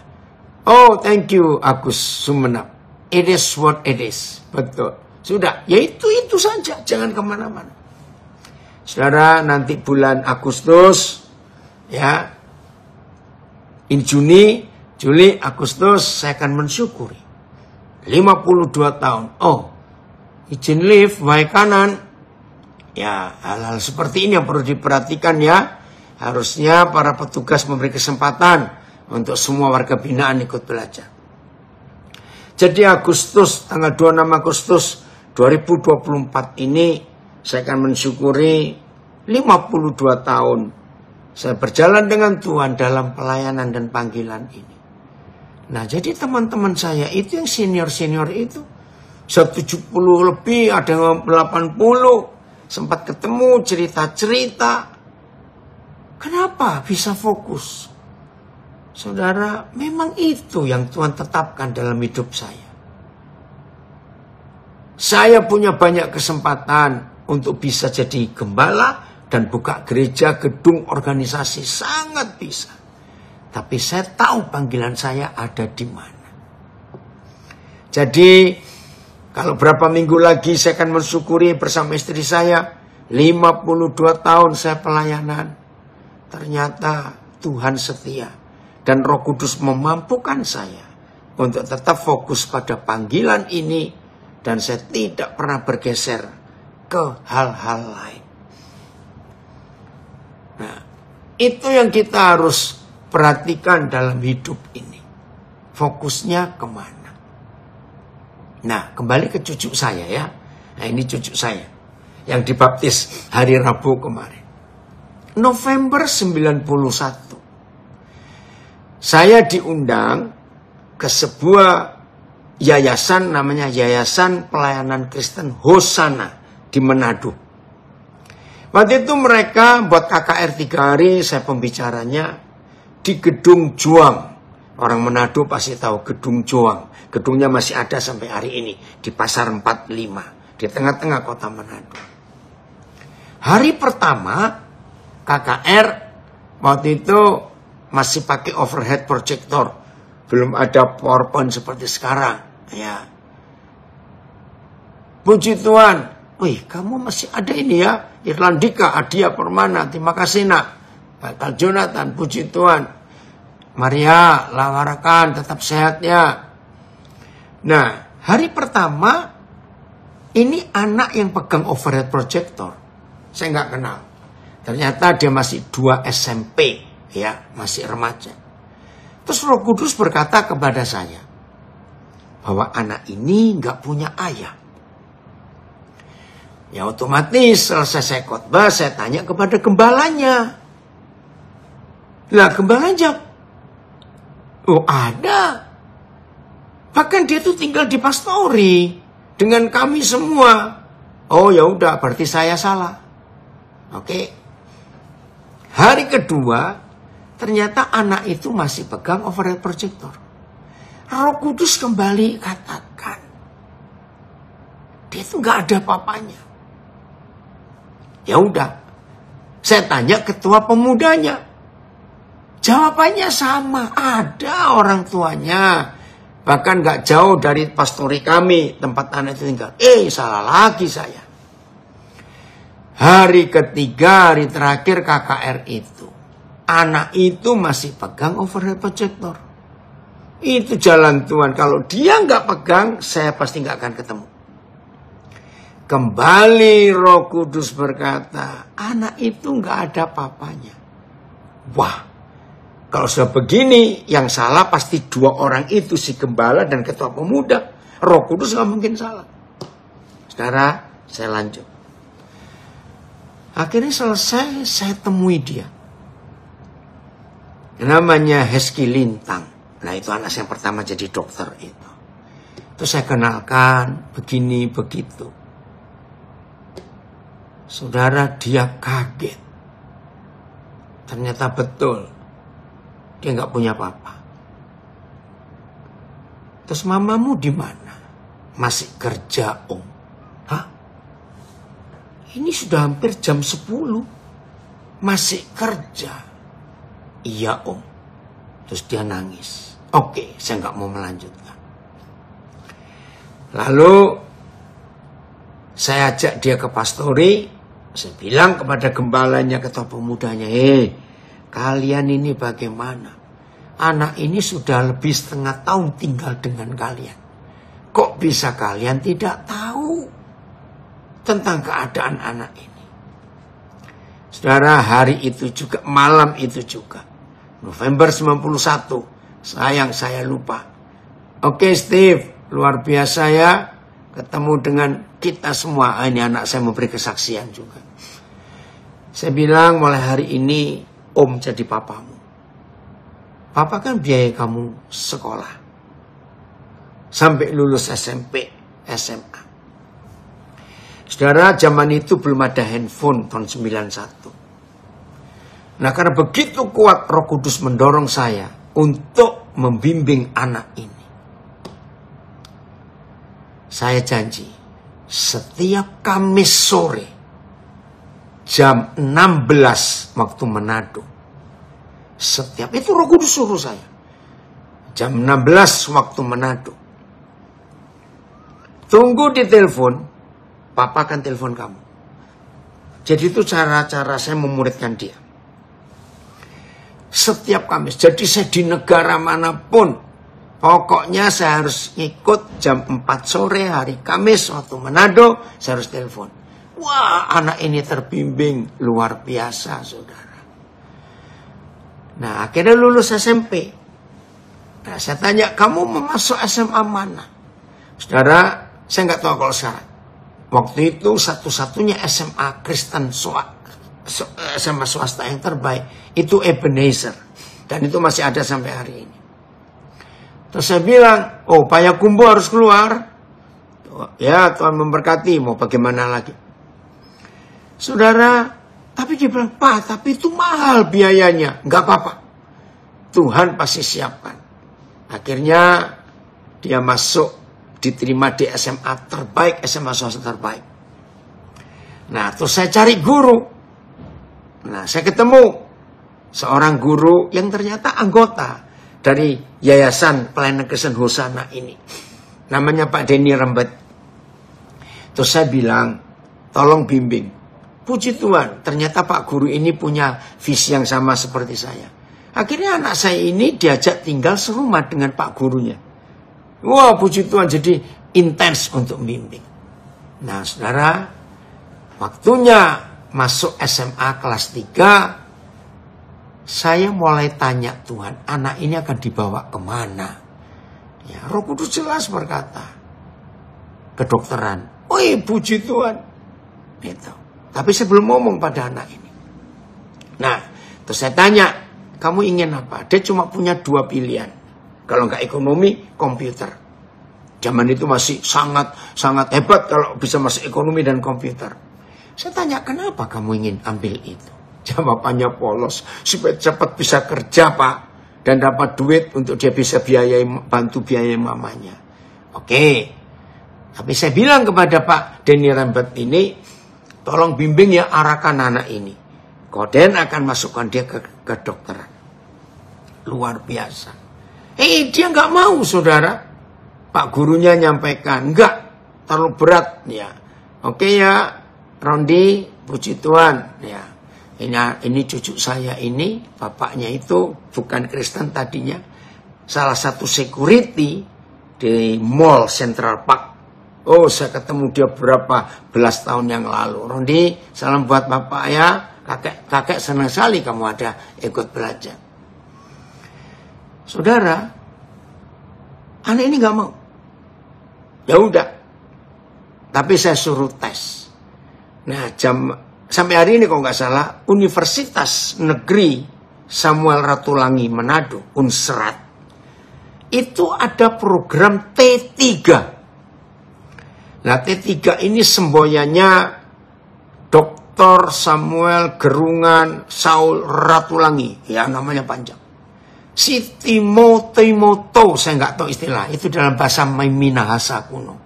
[SPEAKER 1] Oh, thank you Agus Sumenep. It is what it is. Betul. Sudah, ya itu saja, jangan kemana-mana. Saudara, nanti bulan Agustus, ya, ini Juli, Agustus, saya akan mensyukuri 52 tahun. Oh, izin lift, baik kanan. Ya, hal-hal seperti ini yang perlu diperhatikan ya. Harusnya para petugas memberi kesempatan untuk semua warga binaan ikut belajar. Jadi Agustus, tanggal 26 Agustus 2024 ini, saya akan mensyukuri 52 tahun saya berjalan dengan Tuhan dalam pelayanan dan panggilan ini. Nah, jadi teman-teman saya itu yang senior-senior itu 70 lebih, ada yang 80, sempat ketemu cerita-cerita. Kenapa bisa fokus? Saudara, memang itu yang Tuhan tetapkan dalam hidup saya. Saya punya banyak kesempatan untuk bisa jadi gembala dan buka gereja, gedung, organisasi, sangat bisa. Tapi saya tahu panggilan saya ada di mana. Jadi, kalau berapa minggu lagi saya akan mensyukuri bersama istri saya, 52 tahun saya pelayanan. Ternyata Tuhan setia. Dan Roh Kudus memampukan saya untuk tetap fokus pada panggilan ini. Dan saya tidak pernah bergeser ke hal-hal lain. Nah, itu yang kita harus perhatikan dalam hidup ini. Fokusnya kemana? Nah, kembali ke cucu saya ya. Nah, ini cucu saya yang dibaptis hari Rabu kemarin. November 91. Saya diundang ke sebuah yayasan, namanya Yayasan Pelayanan Kristen Hosana di Manado. Waktu itu mereka buat KKR 3 hari, saya pembicaranya di Gedung Juang. Orang Manado pasti tahu Gedung Juang. Gedungnya masih ada sampai hari ini di Pasar 45 di tengah-tengah kota Manado. Hari pertama KKR waktu itu masih pakai overhead projector, belum ada PowerPoint seperti sekarang. Ya, puji Tuhan. Wih, kamu masih ada ini ya, Irlandika, Adia Permana, terima kasih nak. Bakal Jonathan, puji Tuhan. Maria, lawarakan, tetap sehat ya. Nah, hari pertama, ini anak yang pegang overhead projector. Saya nggak kenal. Ternyata dia masih 2 SMP, ya, masih remaja. Terus Roh Kudus berkata kepada saya, bahwa anak ini nggak punya ayah. Ya otomatis selesai saya khotbah, saya tanya kepada gembalanya. Lah gembalanya jawab, oh ada. Bahkan dia tuh tinggal di Pastori dengan kami semua. Oh ya udah, berarti saya salah. Oke. Hari kedua, ternyata anak itu masih pegang overhead projector. Roh Kudus kembali katakan, dia itu nggak ada papanya. Ya udah, saya tanya ketua pemudanya, jawabannya sama, ada orang tuanya, bahkan nggak jauh dari pastori kami tempat anak itu tinggal. Salah lagi saya. Hari ketiga, hari terakhir KKR itu, anak itu masih pegang overhead projector. Itu jalan Tuhan. Kalau dia nggak pegang, saya pasti nggak akan ketemu. Kembali Roh Kudus berkata, anak itu nggak ada papanya. Wah, kalau sudah begini, yang salah pasti 2 orang itu, si gembala dan ketua pemuda. Roh Kudus nggak mungkin salah. Saudara, saya lanjut. Akhirnya selesai, saya temui dia. Namanya Hezki Lintang. Nah itu anak yang pertama jadi dokter itu. Terus saya kenalkan begini begitu. Saudara, dia kaget. Ternyata betul. Dia nggak punya papa. Terus mamamu di mana? Masih kerja om. Hah? Ini sudah hampir jam 10. Masih kerja. Iya om. Terus dia nangis. Oke, saya nggak mau melanjutkan. Lalu Saya ajak dia ke pastori. Saya bilang kepada gembalanya, ketua pemudanya, kalian ini bagaimana? Anak ini sudah lebih setengah tahun tinggal dengan kalian. Kok bisa kalian tidak tahu tentang keadaan anak ini? Saudara, hari itu juga, malam itu juga, November 91, sayang saya lupa. Oke Steve, luar biasa ya, ketemu dengan kita semua. Ini anak saya memberi kesaksian juga. Saya bilang, mulai hari ini Om jadi papamu. Papa kan biaya kamu sekolah sampai lulus SMP, SMA. Saudara, zaman itu belum ada handphone tahun 91. Nah, karena begitu kuat Roh Kudus mendorong saya untuk membimbing anak ini. Saya janji, setiap Kamis sore, jam 16 waktu Manado. Setiap, itu Roh Kudus suruh saya. Jam 16 waktu Manado. Tunggu di telepon, Papa akan telepon kamu. Jadi itu cara-cara saya memuridkan dia. Setiap Kamis. Jadi saya di negara manapun, pokoknya saya harus ikut jam 4 sore hari Kamis waktu Manado, saya harus telepon. Wah, anak ini terbimbing luar biasa, saudara. Nah, akhirnya lulus SMP. Nah, saya tanya, kamu mau masuk SMA mana? Saudara, saya nggak tahu kalau sekarang. Waktu itu satu-satunya SMA Kristen SMA swasta yang terbaik itu Ebenezer. Dan itu masih ada sampai hari ini. Terus saya bilang, oh Payakumbuh harus keluar. Ya, Tuhan memberkati, mau bagaimana lagi. Saudara, tapi dia bilang, Pak, tapi itu mahal biayanya. Nggak apa-apa. Tuhan pasti siapkan. Akhirnya dia masuk, diterima di SMA terbaik, SMA swasta terbaik. Nah, terus saya cari guru. Nah, saya ketemu seorang guru yang ternyata anggota dari Yayasan Pelayanan Kristen Hosana ini. Namanya Pak Denny Rembet. Terus saya bilang, tolong bimbing. Puji Tuhan, ternyata Pak Guru ini punya visi yang sama seperti saya. Akhirnya anak saya ini diajak tinggal serumah dengan Pak Gurunya. Wah, puji Tuhan, jadi intens untuk bimbing. Nah, saudara, waktunya masuk SMA kelas 3, saya mulai tanya Tuhan, anak ini akan dibawa kemana? Ya, Roh Kudus jelas berkata, kedokteran. Wih, puji Tuhan. Gitu. Tapi saya belum ngomong pada anak ini. Nah, terus saya tanya, kamu ingin apa? Dia cuma punya 2 pilihan. Kalau nggak ekonomi, komputer. Zaman itu masih sangat hebat kalau bisa masuk ekonomi dan komputer. Saya tanya, kenapa kamu ingin ambil itu? Jawabannya polos. Supaya cepat bisa kerja, Pak. Dan dapat duit untuk dia bisa bantu biayai mamanya. Oke. Tapi saya bilang kepada Pak Denny Rembet ini, tolong bimbing ya, arahkan anak ini. Koden akan masukkan dia ke kedokteran. Luar biasa. Dia nggak mau, saudara. Pak gurunya nyampaikan, enggak, terlalu berat ya. Oke ya, Rondi, puji Tuhan ya. Ini cucu saya ini, bapaknya itu bukan Kristen tadinya. Salah satu security di Mall Central Park. Oh, saya ketemu dia berapa belas tahun yang lalu. Rondi, salam buat bapak ya. Kakek senang sekali kamu ada ikut belajar. Saudara, anak ini nggak mau. Ya udah. Tapi saya suruh tes. Nah, sampai hari ini kalau nggak salah, Universitas Negeri Samuel Ratulangi Manado, Unsrat, itu ada program T3. Nah, T3 ini semboyannya Dr. Samuel Gerungan Saul Ratulangi. Ya, namanya panjang. Si Timoto, saya nggak tahu istilah. Itu dalam bahasa Minahasa kuno.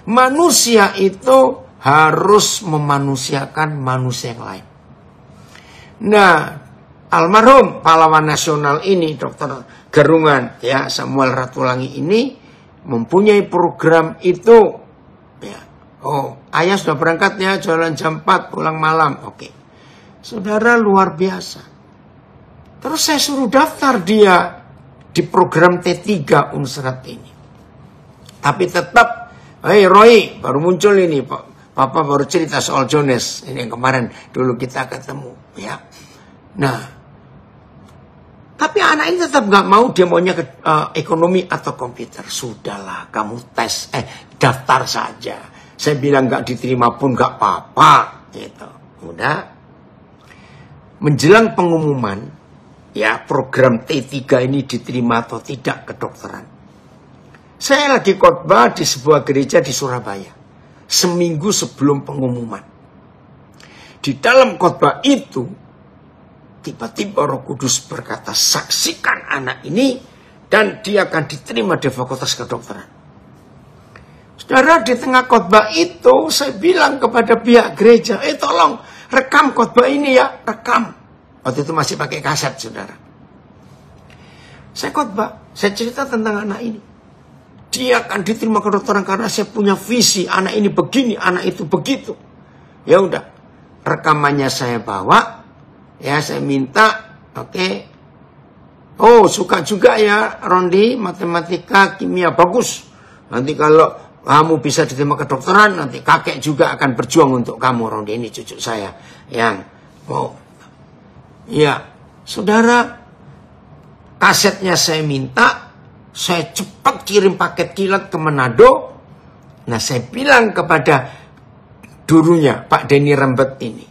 [SPEAKER 1] Manusia itu harus memanusiakan manusia yang lain. Nah, almarhum pahlawan nasional ini, Dr. Gerungan, ya, Samuel Ratulangi ini mempunyai program itu. Ya, Oh, ayah sudah berangkat ya, jalan jam 4, pulang malam. Oke. Saudara, luar biasa. Terus saya suruh daftar dia di program T3 Unsrat ini. Tapi tetap, hey Roy, baru muncul ini, Papa baru cerita soal Jones. Ini yang kemarin dulu kita ketemu. Ya. Nah, tapi anak ini tetap gak mau, dia maunya ekonomi atau komputer. Sudahlah, kamu daftar saja. Saya bilang gak diterima pun gak apa-apa. Gitu. Udah. Menjelang pengumuman, ya program T3 ini diterima atau tidak kedokteran. Saya lagi khotbah di sebuah gereja di Surabaya. Seminggu sebelum pengumuman. Di dalam khotbah itu, tiba-tiba Roh Kudus berkata, saksikan anak ini dan dia akan diterima di fakultas kedokteran. Saudara, di tengah khotbah itu saya bilang kepada pihak gereja, tolong rekam khotbah ini ya, rekam. Waktu itu masih pakai kaset, saudara. Saya khotbah, saya cerita tentang anak ini. Dia akan diterima kedokteran karena saya punya visi, anak ini begini, anak itu begitu. Ya udah, rekamannya saya bawa. Ya, saya minta, oke. Oh, suka juga ya, Rondi, matematika, kimia, bagus. Nanti kalau kamu bisa diterima kedokteran, nanti kakek juga akan berjuang untuk kamu, Rondi. Ini cucu saya yang mau. Ya, saudara, kasetnya saya minta, saya cepat kirim paket kilat ke Manado. Nah, saya bilang kepada gurunya, Pak Denny Rembet ini,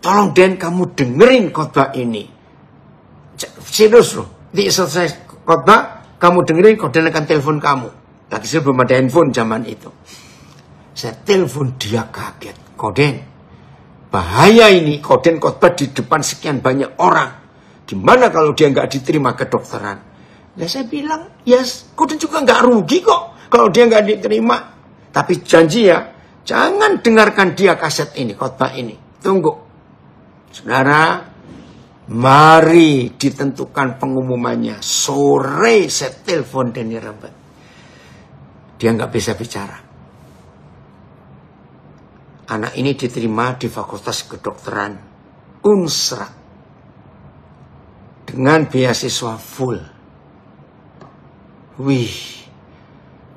[SPEAKER 1] tolong Den, kamu dengerin khotbah ini. Serius loh. Di selesai khotbah, kamu dengerin, Koden akan telepon kamu. Lagi saya belum ada handphone zaman itu. Saya telepon, dia kaget. Koden, bahaya ini. Koden khotbah di depan sekian banyak orang. Gimana kalau dia nggak diterima kedokteran? Nah, saya bilang, ya Koden juga nggak rugi kok kalau dia nggak diterima. Tapi janji ya, jangan dengarkan dia kaset ini, khotbah ini. Tunggu. Saudara, mari ditentukan pengumumannya. Sore saya telepon Denny Rembet. Dia nggak bisa bicara. Anak ini diterima di Fakultas Kedokteran Unsrat dengan beasiswa full. Wih,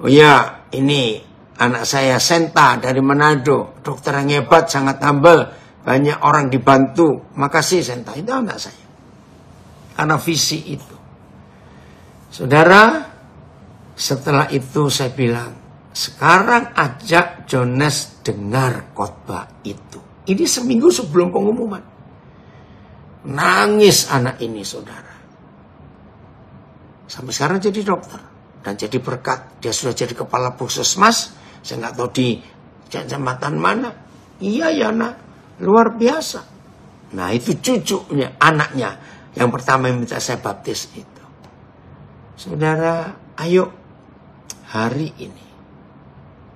[SPEAKER 1] oh ya, ini anak saya Senta dari Manado, dokter yang hebat, sangat humble. Banyak orang dibantu. Makasih Senta, itu anak saya. Karena visi itu. Saudara, setelah itu saya bilang, sekarang ajak Jones dengar khotbah itu. Ini seminggu sebelum pengumuman. Nangis anak ini, saudara. Sampai sekarang jadi dokter. Dan jadi berkat. Dia sudah jadi kepala puskesmas. Saya nggak tahu di kecamatan mana. Iya ya nak. Luar biasa. Nah, itu cucunya, anaknya yang pertama yang minta saya baptis itu. Saudara, ayo hari ini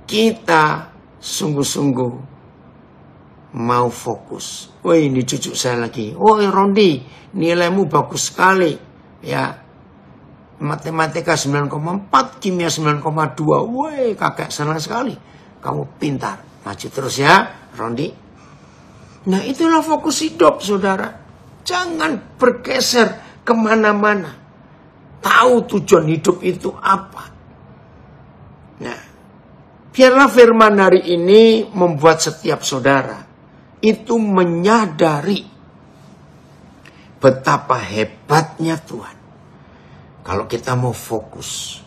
[SPEAKER 1] kita sungguh-sungguh mau fokus. Wah, ini cucu saya lagi. Oh, Rondi, nilaimu bagus sekali. Ya, matematika 9,4, kimia 9,2. Wah, kakek senang sekali. Kamu pintar. Maju terus ya, Rondi. Nah, itulah fokus hidup, saudara. Jangan bergeser kemana-mana. Tahu tujuan hidup itu apa. Nah, biarlah firman hari ini membuat setiap saudara itu menyadari betapa hebatnya Tuhan. Kalau kita mau fokus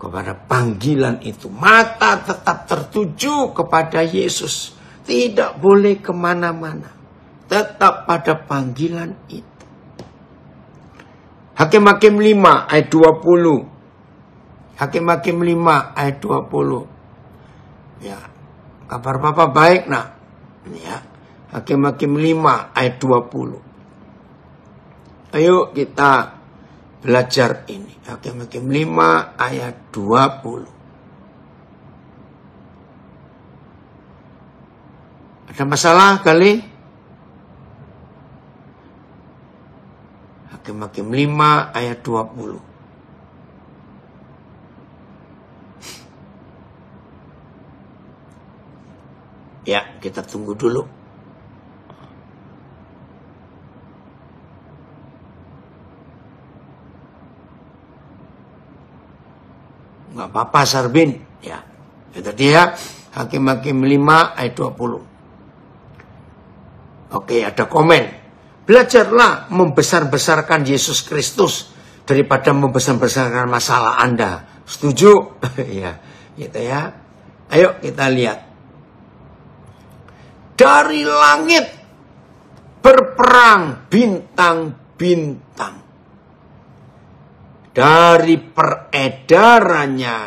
[SPEAKER 1] kepada panggilan itu, mata tetap tertuju kepada Yesus. Tidak boleh kemana-mana. Tetap pada panggilan itu. Hakim-Hakim 5 ayat 20. Hakim-Hakim 5 ayat 20. Ya, kabar Papa baik nak. Ya, Hakim-Hakim 5 ayat 20. Ayo kita belajar ini. Hakim-Hakim 5 ayat 20. Ada masalah kali? Hakim-Hakim 5 ayat 20. kita tunggu dulu. Nggak apa-apa Sarbin. Ya. Itu dia Hakim-Hakim 5 ayat 20. Oke, ada komen. Belajarlah membesar-besarkan Yesus Kristus daripada membesar-besarkan masalah Anda. Setuju? Ya, gitu ya. Ayo kita lihat. Dari langit berperang bintang-bintang. Dari peredarannya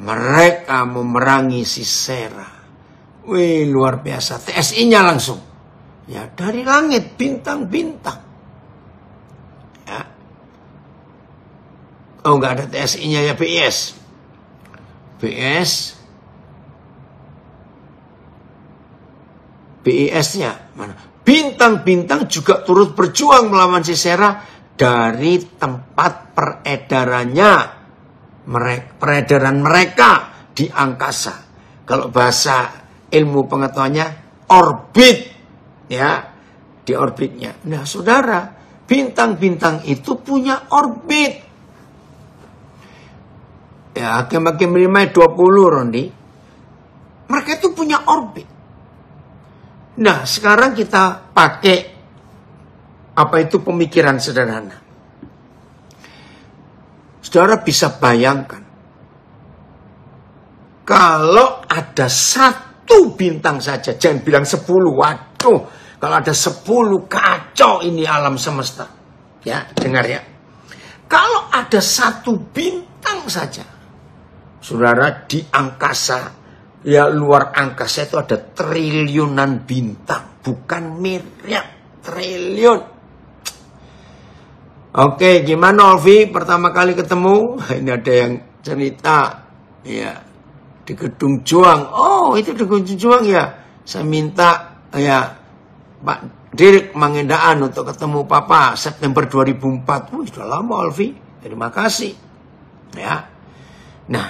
[SPEAKER 1] mereka memerangi Sisera. Wih, luar biasa. TSI-nya langsung. Ya, dari langit bintang-bintang. Ya. Oh, enggak ada TSI-nya ya, BIS. BIS-nya mana? Bintang-bintang juga turut berjuang melawan Sisera dari tempat peredaran mereka di angkasa. Kalau bahasa ilmu pengetahuannya orbit, ya, di orbitnya. Nah, saudara, bintang-bintang itu punya orbit. Ya, Hakim-Hakim 5 20, Rondi. Mereka itu punya orbit. Nah, sekarang kita pakai apa itu pemikiran sederhana. Saudara bisa bayangkan, kalau ada satu bintang saja, jangan bilang 10, waduh, kalau ada 10 kacau ini alam semesta. Ya, dengar ya. Kalau ada satu bintang saja, saudara, di angkasa, ya luar angkasa itu ada triliunan bintang, bukan miliar, triliun. Oke, gimana Olvi pertama kali ketemu? Ini ada yang cerita, ya, di Gedung Juang. Oh, itu di Gedung Juang ya. Saya minta ya Pak Dirk Mangendaan untuk ketemu Papa September 2004. Wih, sudah lama Olvi. Terima kasih. Ya. Nah,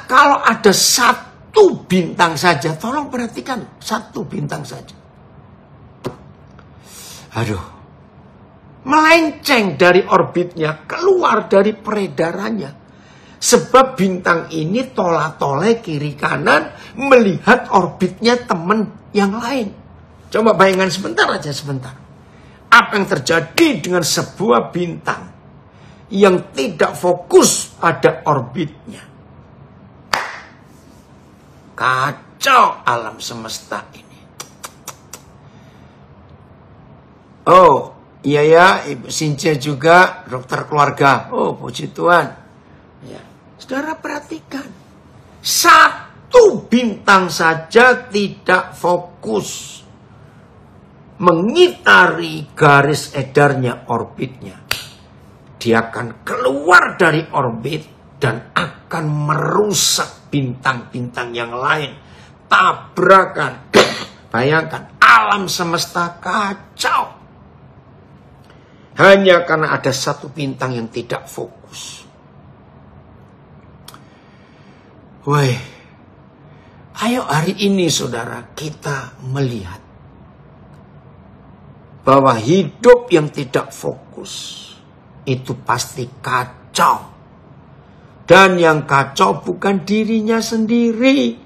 [SPEAKER 1] kalau ada satu bintang saja, tolong perhatikan, satu bintang saja. Aduh. Melenceng dari orbitnya, keluar dari peredarannya. Sebab bintang ini tola-tole kiri kanan melihat orbitnya teman yang lain. Coba bayangkan sebentar aja, sebentar. Apa yang terjadi dengan sebuah bintang yang tidak fokus pada orbitnya? Kacau alam semesta ini. Oh, iya ya, Ibu Sinca juga dokter keluarga. Oh, puji Tuhan. Ya. Saudara perhatikan. Satu bintang saja tidak fokus mengitari garis edarnya, orbitnya. Dia akan keluar dari orbit dan akan merusak bintang-bintang yang lain. Tabrakan. Bayangkan, alam semesta kacau. Hanya karena ada satu bintang yang tidak fokus. Woi, ayo hari ini saudara kita melihat bahwa hidup yang tidak fokus itu pasti kacau. Dan yang kacau bukan dirinya sendiri.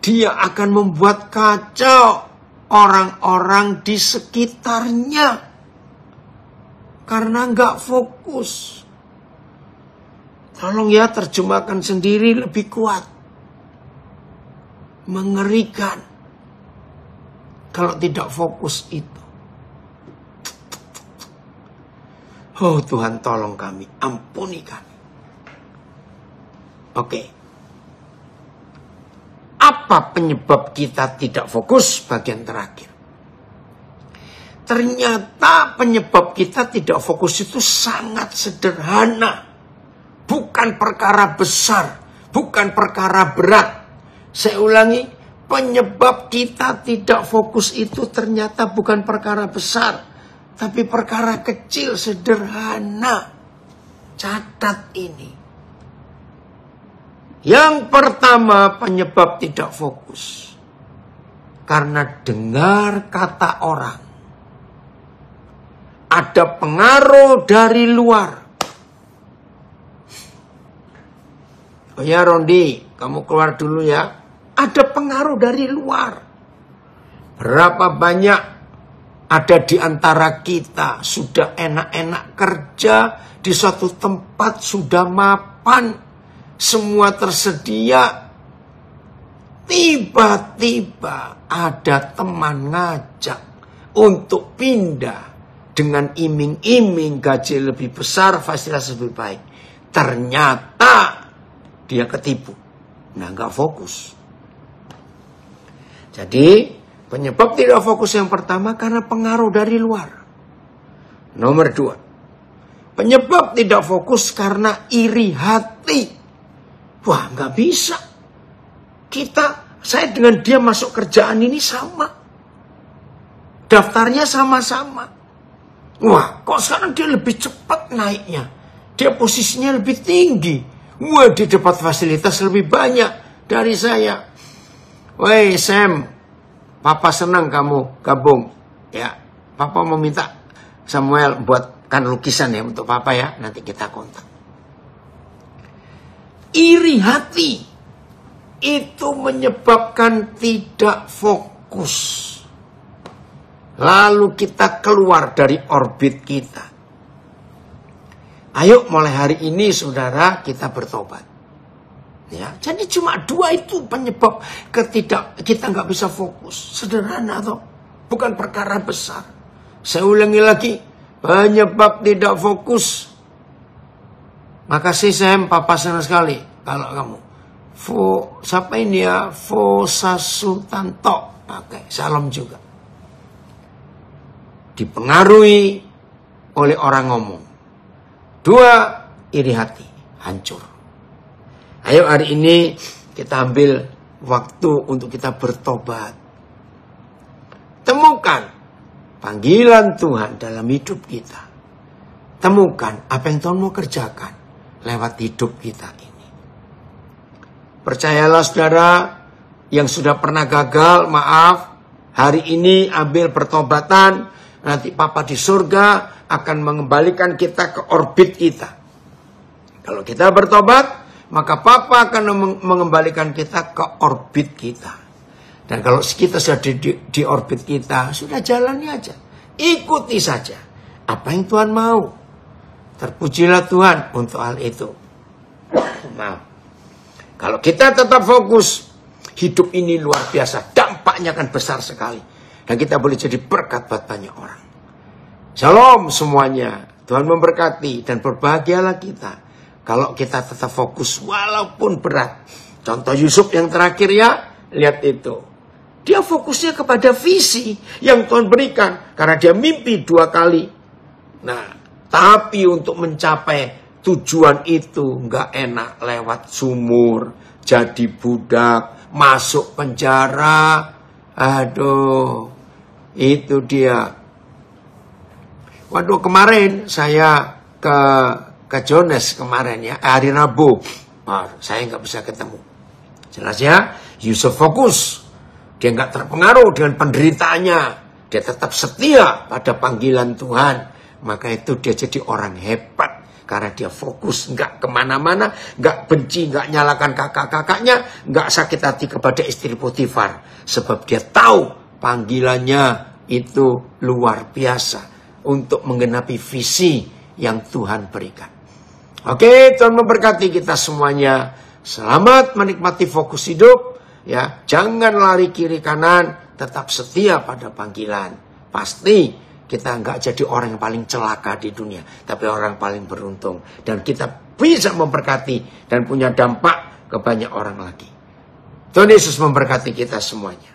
[SPEAKER 1] Dia akan membuat kacau orang-orang di sekitarnya. Karena nggak fokus. Tolong ya terjemahkan sendiri lebih kuat. Mengerikan. Kalau tidak fokus itu. Oh Tuhan tolong kami. Ampuni kami. Oke. Apa penyebab kita tidak fokus? Bagian terakhir. Ternyata penyebab kita tidak fokus itu sangat sederhana. Bukan perkara besar. Bukan perkara berat. Saya ulangi. Penyebab kita tidak fokus itu ternyata bukan perkara besar. Tapi perkara kecil, sederhana. Catat ini. Yang pertama penyebab tidak fokus. karena dengar kata orang. Ada pengaruh dari luar. Oh ya Rondi, kamu keluar dulu ya. Ada pengaruh dari luar. Berapa banyak ada di antara kita sudah enak-enak kerja di suatu tempat, sudah mapan, semua tersedia. Tiba-tiba ada teman ngajak untuk pindah dengan iming-iming gaji lebih besar, fasilitas lebih baik. Ternyata dia ketipu. Nah, nggak fokus. Jadi penyebab tidak fokus yang pertama karena pengaruh dari luar. Nomor 2, penyebab tidak fokus karena iri hati. Wah, nggak bisa. Saya dengan dia masuk kerjaan ini sama. Daftarnya sama-sama. Wah, kok sekarang dia lebih cepat naiknya. Dia posisinya lebih tinggi. Wah, dia dapat fasilitas lebih banyak dari saya. Woi Sam, Papa senang kamu gabung. Ya, Papa mau minta Samuel buatkan lukisan ya untuk Papa ya. Nanti kita kontak. Iri hati itu menyebabkan tidak fokus. Lalu kita keluar dari orbit kita. Ayo mulai hari ini saudara kita bertobat. Ya, jadi cuma 2 itu penyebab kita nggak bisa fokus. Sederhana toh, bukan perkara besar. Saya ulangi lagi, penyebab tidak fokus. Makasih Sam, Papa senang sekali kalau kamu. Siapa ini ya? Fosasutanto. Oke, salam juga. Dipengaruhi oleh orang ngomong. 2, iri hati, hancur. Ayo hari ini kita ambil waktu untuk kita bertobat. Temukan panggilan Tuhan dalam hidup kita. Temukan apa yang Tuhan mau kerjakan lewat hidup kita ini. Percayalah saudara yang sudah pernah gagal, maaf. Hari ini ambil pertobatan. Nanti Papa di surga akan mengembalikan kita ke orbit kita. Kalau kita bertobat, maka Papa akan mengembalikan kita ke orbit kita. Dan kalau kita sudah di orbit kita, sudah jalani aja. Ikuti saja apa yang Tuhan mau. Terpujilah Tuhan untuk hal itu. Nah, kalau kita tetap fokus, hidup ini luar biasa. Dampaknya akan besar sekali. Dan kita boleh jadi berkat buat banyak orang. Shalom semuanya. Tuhan memberkati dan berbahagialah kita. Kalau kita tetap fokus walaupun berat. Contoh Yusuf yang terakhir ya. Lihat itu. Dia fokusnya kepada visi yang Tuhan berikan. Karena dia mimpi 2 kali. Nah, tapi untuk mencapai tujuan itu nggak enak. Lewat sumur, jadi budak, masuk penjara. Aduh, itu dia. Waduh, kemarin saya ke Jones kemarin ya, hari Rabu. Saya nggak bisa ketemu. Jelas ya, Yusuf fokus. Dia nggak terpengaruh dengan penderitaannya. Dia tetap setia pada panggilan Tuhan. Maka itu dia jadi orang hebat. Karena dia fokus, nggak kemana-mana, nggak benci, nggak nyalakan kakak-kakaknya, nggak sakit hati kepada istri Potifar. Sebab dia tahu panggilannya itu luar biasa. Untuk menggenapi visi yang Tuhan berikan. Oke, Tuhan memberkati kita semuanya. Selamat menikmati fokus hidup. Ya, jangan lari kiri kanan, tetap setia pada panggilan. Pasti kita nggak jadi orang yang paling celaka di dunia, tapi orang paling beruntung. Dan kita bisa memberkati dan punya dampak ke banyak orang lagi. Tuhan Yesus memberkati kita semuanya.